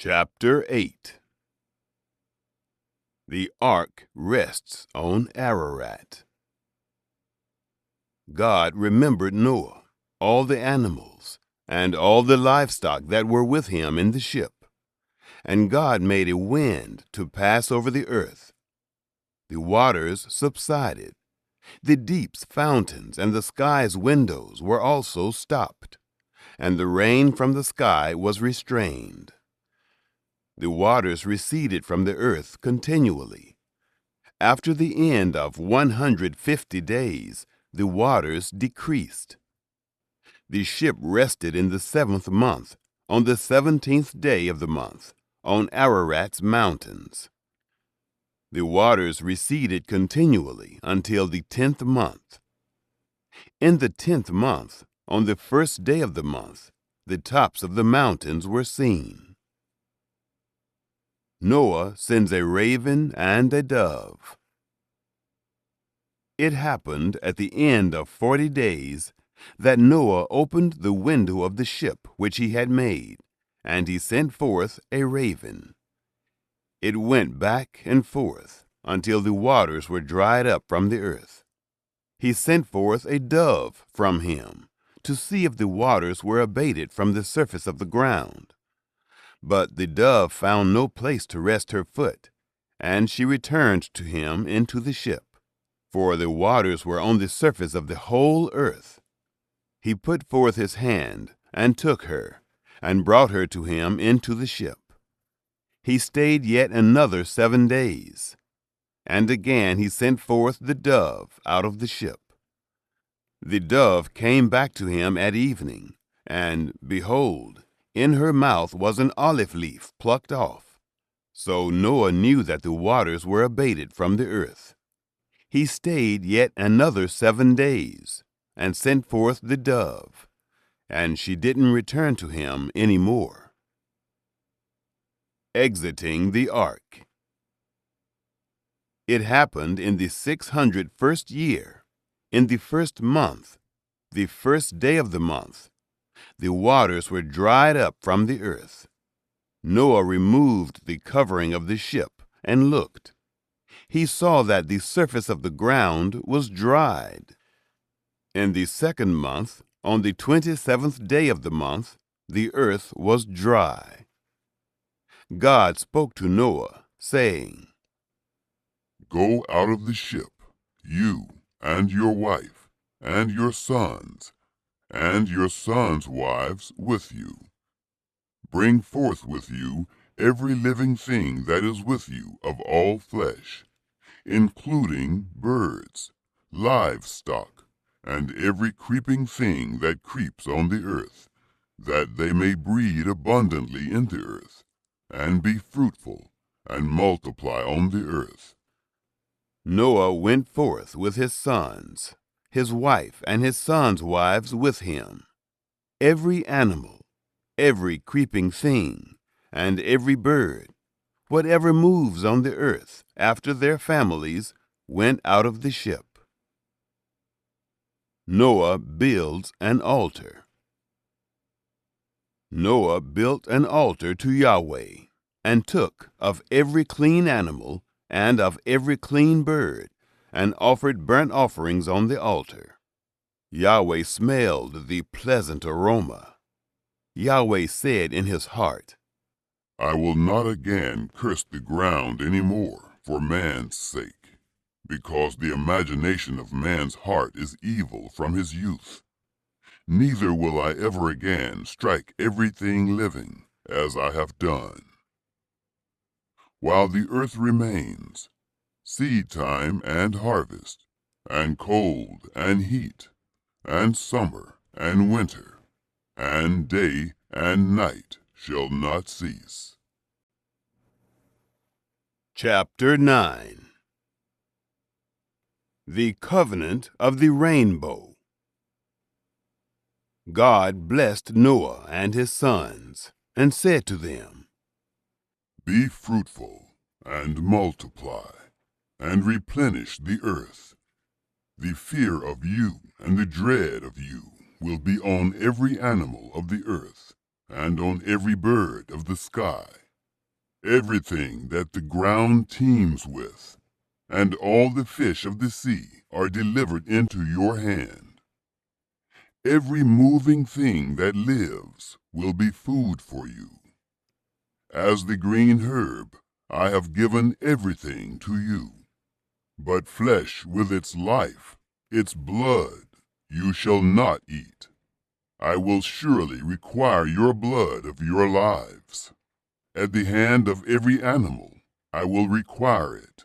Chapter 8. The Ark rests on Ararat. God remembered Noah, all the animals, and all the livestock that were with him in the ship. And God made a wind to pass over the earth. The waters subsided. The deep's fountains and the sky's windows were also stopped, and the rain from the sky was restrained. The waters receded from the earth continually. After the end of 150 days, the waters decreased. The ship rested in the 7th month, on the 17th day of the month, on Ararat's mountains. The waters receded continually until the 10th month. In the 10th month, on the 1st day of the month, the tops of the mountains were seen. Noah sends a raven and a dove. It happened at the end of 40 days that Noah opened the window of the ship which he had made, and he sent forth a raven. It went back and forth until the waters were dried up from the earth. He sent forth a dove from him to see if the waters were abated from the surface of the ground. But the dove found no place to rest her foot, and she returned to him into the ship, for the waters were on the surface of the whole earth. He put forth his hand and took her, and brought her to him into the ship. He stayed yet another 7 days, and again he sent forth the dove out of the ship. The dove came back to him at evening, and behold, in her mouth was an olive leaf plucked off. So Noah knew that the waters were abated from the earth. He stayed yet another 7 days, and sent forth the dove, and she didn't return to him any more. Exiting the ark. It happened in the 601st year, in the 1st month, the 1st day of the month. The waters were dried up from the earth. Noah removed the covering of the ship and looked. He saw that the surface of the ground was dried. In the 2nd month, on the 27th day of the month, the earth was dry. God spoke to Noah, saying, "Go out of the ship, you and your wife and your sons, and your sons' wives with you. Bring forth with you every living thing that is with you of all flesh, including birds, livestock, and every creeping thing that creeps on the earth, that they may breed abundantly in the earth, and be fruitful, and multiply on the earth." Noah went forth with his sons, his wife and his sons' wives with him. Every animal, every creeping thing, and every bird, whatever moves on the earth after their families, went out of the ship. Noah builds an altar. Noah built an altar to Yahweh, and took of every clean animal and of every clean bird, and offered burnt offerings on the altar. Yahweh smelled the pleasant aroma. Yahweh said in his heart, "I will not again curse the ground any more for man's sake, because the imagination of man's heart is evil from his youth. Neither will I ever again strike everything living as I have done. While the earth remains, seed time and harvest, and cold and heat, and summer and winter, and day and night shall not cease." Chapter 9. The Covenant of the Rainbow. God blessed Noah and his sons, and said to them, "Be fruitful, and multiply, and replenish the earth. The fear of you and the dread of you will be on every animal of the earth, and on every bird of the sky, everything that the ground teems with, and all the fish of the sea are delivered into your hand. Every moving thing that lives will be food for you. As the green herb, I have given everything to you. But flesh with its life, its blood, you shall not eat. I will surely require your blood of your lives. At the hand of every animal, I will require it.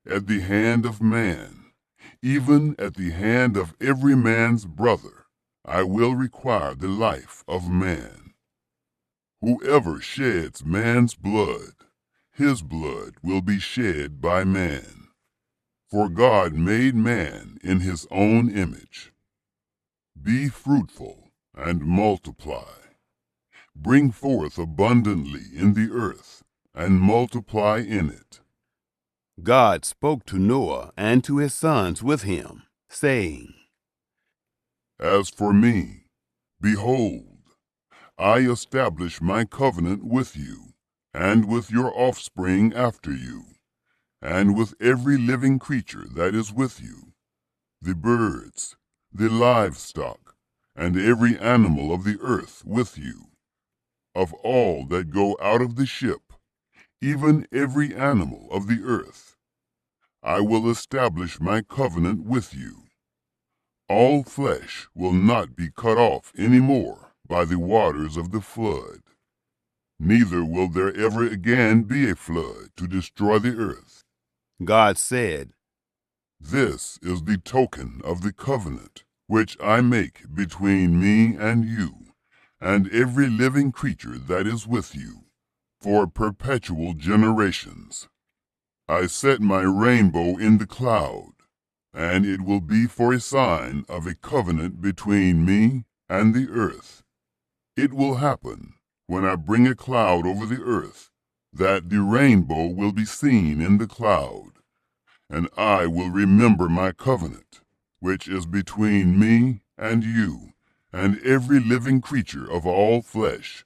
At the hand of man, even at the hand of every man's brother, I will require the life of man. Whoever sheds man's blood, his blood will be shed by man. For God made man in his own image. Be fruitful and multiply. Bring forth abundantly in the earth, and multiply in it. God spoke to Noah and to his sons with him, saying, As for me, behold, I establish my covenant with you, and with your offspring after you, and with every living creature that is with you, the birds, the livestock, and every animal of the earth with you. Of all that go out of the ship, even every animal of the earth, I will establish my covenant with you. All flesh will not be cut off any more by the waters of the flood. Neither will there ever again be a flood to destroy the earth. God said, This is the token of the covenant which I make between me and you, and every living creature that is with you, for perpetual generations. I set my rainbow in the cloud, and it will be for a sign of a covenant between me and the earth. It will happen, when I bring a cloud over the earth, that the rainbow will be seen in the cloud, and I will remember my covenant, which is between me and you, and every living creature of all flesh.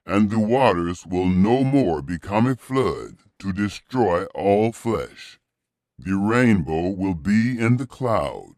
And the waters will no more become a flood to destroy all flesh. The rainbow will be in the cloud.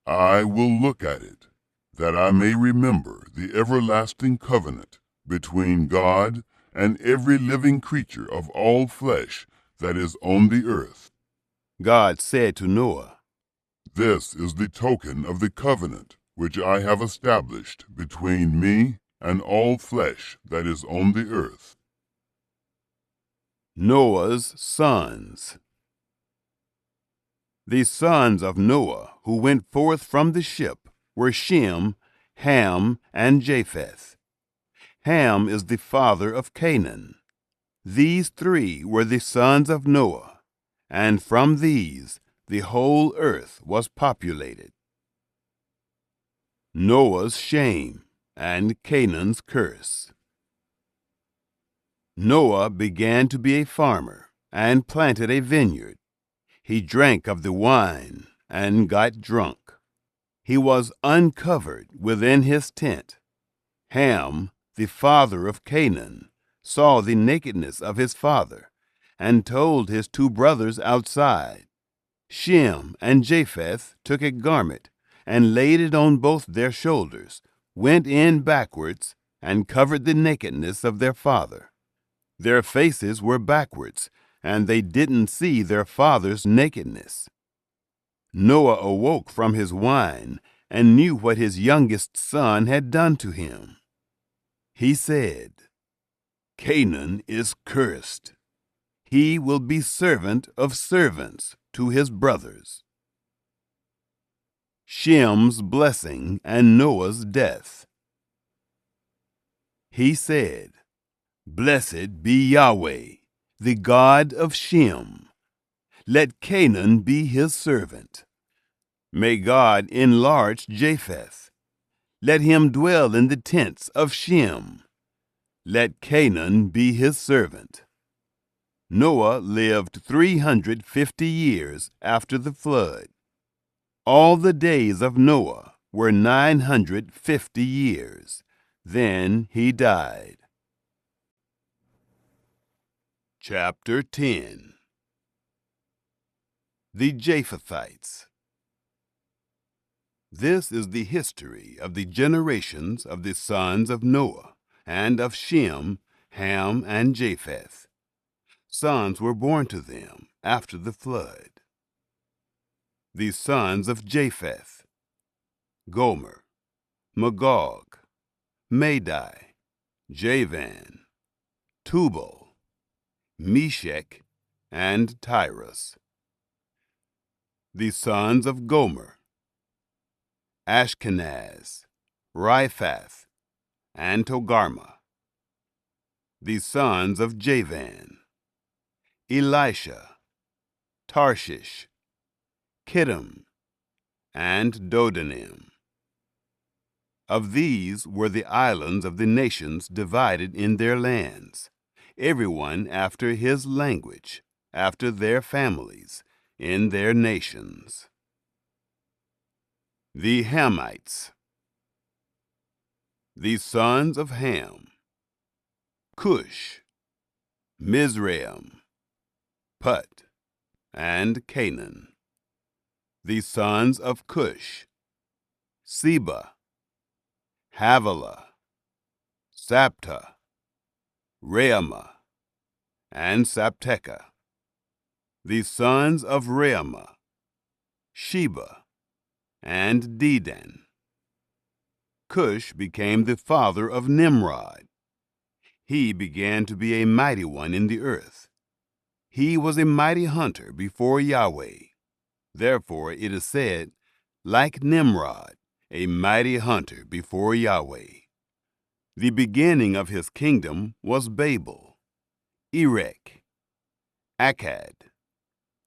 I will look at it, that I may remember the everlasting covenant between God and every living creature of all flesh that is on the earth. God said to Noah, This is the token of the covenant which I have established between me and all flesh that is on the earth. Noah's sons. The sons of Noah who went forth from the ship were Shem, Ham, and Japheth. Ham is the father of Canaan. These three were the sons of Noah, and from these the whole earth was populated. Noah's shame and Canaan's curse. Noah began to be a farmer and planted a vineyard. He drank of the wine and got drunk. He was uncovered within his tent. Ham, the father of Canaan, saw the nakedness of his father and told his two brothers outside. Shem and Japheth took a garment and laid it on both their shoulders, went in backwards, and covered the nakedness of their father. Their faces were backwards, and they didn't see their father's nakedness. Noah awoke from his wine and knew what his youngest son had done to him. He said, Canaan is cursed. He will be servant of servants to his brothers. Shem's blessing and Noah's death. He said, Blessed be Yahweh, the God of Shem. Let Canaan be his servant. May God enlarge Japheth. Let him dwell in the tents of Shem. Let Canaan be his servant. Noah lived 350 years after the flood. All the days of Noah were 950 years. Then he died. Chapter 10. The Japhethites. This is the history of the generations of the sons of Noah, and of Shem, Ham, and Japheth. Sons were born to them after the flood. The sons of Japheth: Gomer, Magog, Madai, Javan, Tubal, Meshech, and Tyrus. The sons of Gomer: Ashkenaz, Riphath, and Togarmah. The sons of Javan: Elisha, Tarshish, Kittim, and Dodanim. Of these were the islands of the nations divided in their lands, everyone after his language, after their families, in their nations. The Hamites. The sons of Ham: Cush, Mizraim, Put, and Canaan. The sons of Cush: Seba, Havilah, Sabta, Reamah, and Sabteca. The sons of Reamah: Sheba and Dedan. Cush became the father of Nimrod. He began to be a mighty one in the earth. He was a mighty hunter before Yahweh. Therefore it is said, like Nimrod, a mighty hunter before Yahweh. The beginning of his kingdom was Babel, Erech, Akkad,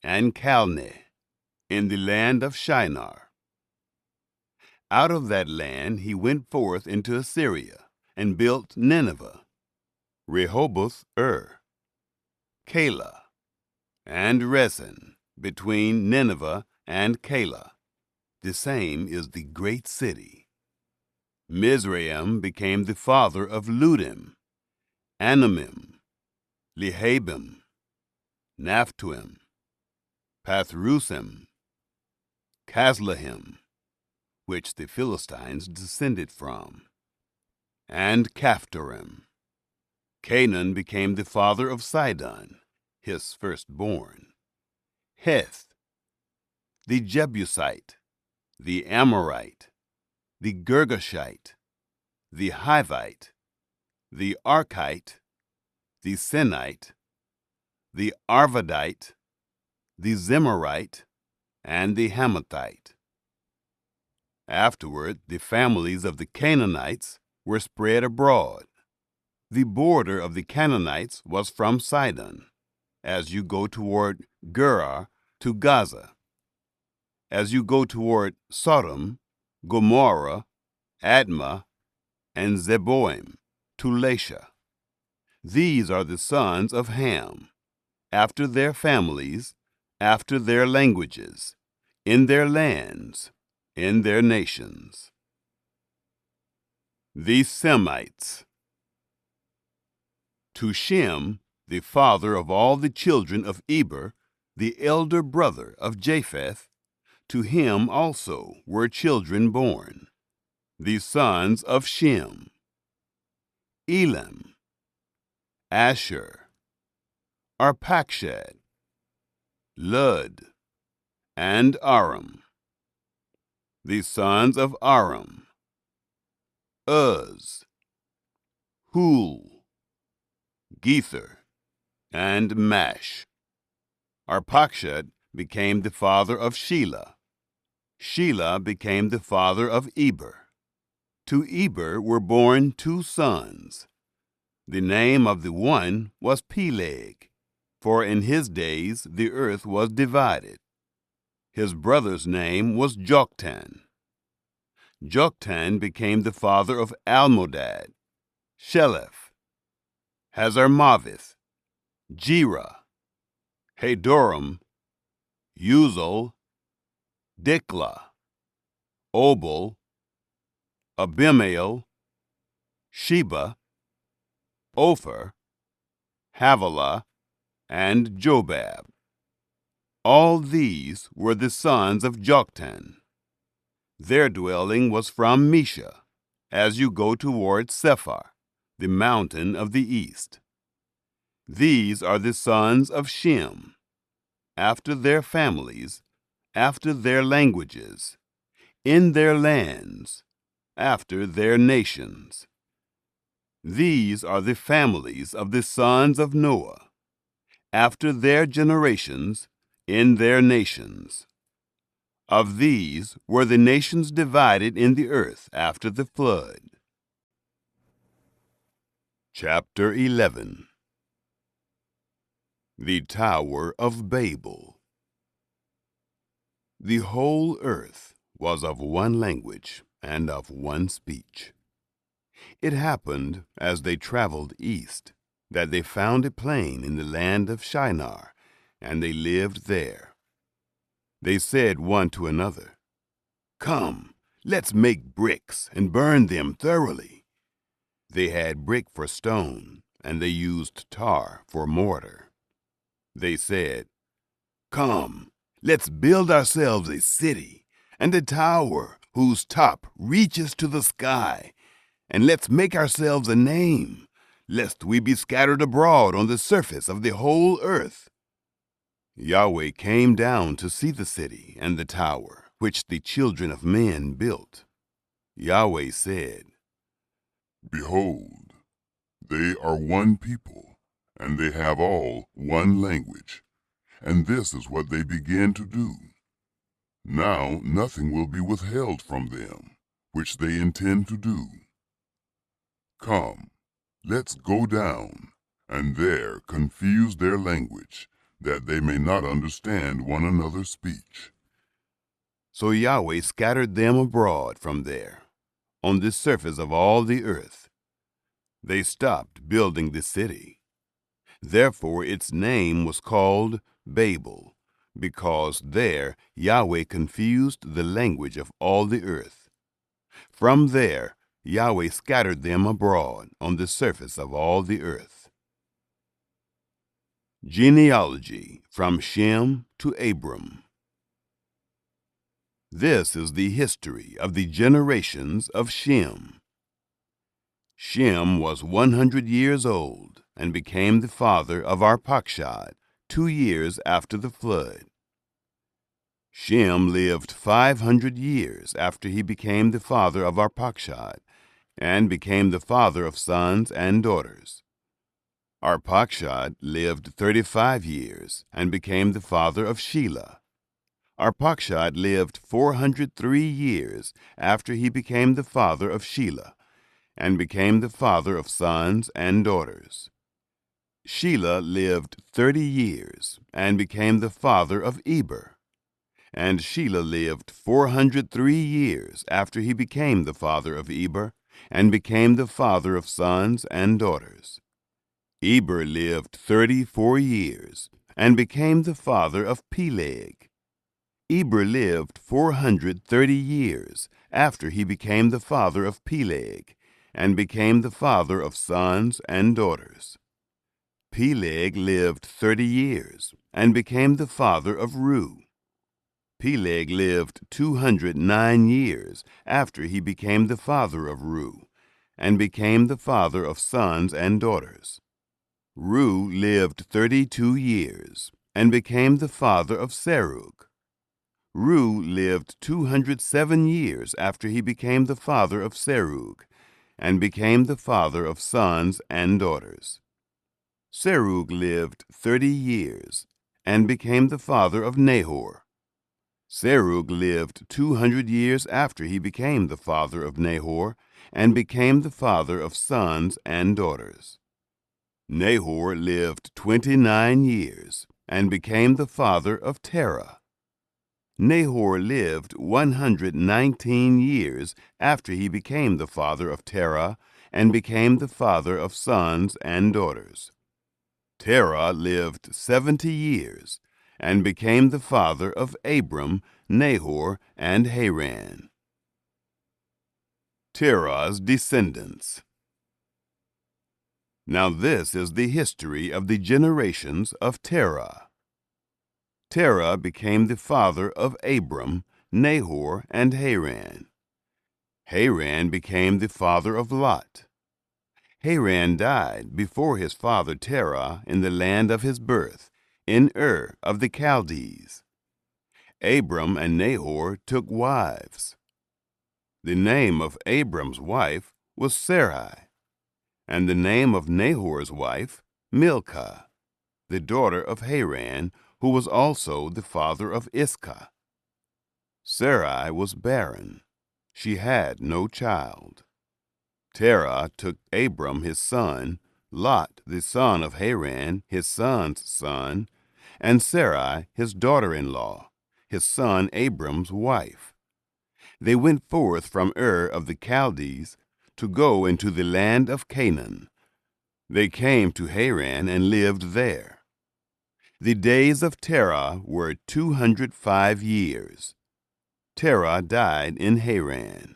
and Calneh, in the land of Shinar. Out of that land he went forth into Assyria, and built Nineveh, Rehoboth, Calah, and Resen, between Nineveh and Calah. The same is the great city. Mizraim became the father of Ludim, Anamim, Lehabim, Naphtuim, Pathrusim, Casluhim, which the Philistines descended from, and Caphtorim. Canaan became the father of Sidon, his firstborn. Heth, the Jebusite, the Amorite, the Girgashite, the Hivite, the Archite, the Sinite, the Arvadite, the Zemarite, and the Hamathite. Afterward, the families of the Canaanites were spread abroad. The border of the Canaanites was from Sidon, as you go toward Gerar to Gaza, as you go toward Sodom, Gomorrah, Admah, and Zeboim to Lasha. These are the sons of Ham, after their families, after their languages, in their lands, in their nations. The Semites. To Shem, the father of all the children of Eber, the elder brother of Japheth, to him also were children born. The sons of Shem: Elam, Asher, Arpachshad, Lud, and Aram. The sons of Aram: Uz, Hul, Gether, and Mash. Arpachshad became the father of Shelah. Shelah became the father of Eber. To Eber were born 2 sons. The name of the one was Peleg, for in his days the earth was divided. His brother's name was Joktan. Joktan became the father of Almodad, Sheleph, Hazarmaveth, Jerah, Hadoram, Uzal, Diklah, Obal, Abimael, Sheba, Ophir, Havilah, and Jobab. All these were the sons of Joktan. Their dwelling was from Mesha, as you go toward Sephar, the mountain of the east. These are the sons of Shem, after their families, after their languages, in their lands, after their nations. These are the families of the sons of Noah, after their generations, in their nations. Of these were the nations divided in the earth after the flood. Chapter 11. The Tower of Babel. The whole earth was of one language and of one speech. It happened, as they traveled east, that they found a plain in the land of Shinar, and they lived there. They said one to another, "Come, let's make bricks and burn them thoroughly." They had brick for stone, and they used tar for mortar. They said, "Come, let's build ourselves a city and a tower whose top reaches to the sky, and let's make ourselves a name, lest we be scattered abroad on the surface of the whole earth." Yahweh came down to see the city and the tower, which the children of men built. Yahweh said, Behold, they are one people, and they have all one language, and this is what they begin to do. Now nothing will be withheld from them, which they intend to do. Come, let's go down, and there confuse their language, that they may not understand one another's speech. So Yahweh scattered them abroad from there, on the surface of all the earth. They stopped building the city. Therefore its name was called Babel, because there Yahweh confused the language of all the earth. From there Yahweh scattered them abroad on the surface of all the earth. Genealogy from Shem to Abram. This is the history of the generations of Shem. Shem was 100 years old and became the father of Arpachshad 2 years after the flood. Shem lived 500 years after he became the father of Arpachshad and became the father of sons and daughters. Arpachshad lived 35 years and became the father of Shelah. Arpachshad lived 403 years after he became the father of Shelah and became the father of sons and daughters. Shelah lived 30 years and became the father of Eber. And Shelah lived 403 years after he became the father of Eber and became the father of sons and daughters. Eber lived 34 years and became the father of Peleg. Eber lived 430 years after he became the father of Peleg and became the father of sons and daughters. Peleg lived 30 years and became the father of Reu. Peleg lived 209 years after he became the father of Reu and became the father of sons and daughters. Reu lived 32 years and became the father of Serug. Reu lived 207 years after he became the father of Serug and became the father of sons and daughters. Serug lived 30 years and became the father of Nahor. Serug lived 200 years after he became the father of Nahor and became the father of sons and daughters. Nahor lived 29 years and became the father of Terah. Nahor lived 119 years after he became the father of Terah and became the father of sons and daughters. Terah lived 70 years and became the father of Abram, Nahor, and Haran. Terah's descendants. Now this is the history of the generations of Terah. Terah became the father of Abram, Nahor, and Haran. Haran became the father of Lot. Haran died before his father Terah in the land of his birth, in Ur of the Chaldees. Abram and Nahor took wives. The name of Abram's wife was Sarai, and the name of Nahor's wife Milcah, the daughter of Haran, who was also the father of Iscah. Sarai was barren. She had no child. Terah took Abram his son, Lot the son of Haran his son's son, and Sarai his daughter-in-law, his son Abram's wife. They went forth from Ur of the Chaldees to go into the land of Canaan. They came to Haran and lived there. The days of Terah were 205 years. Terah died in Haran.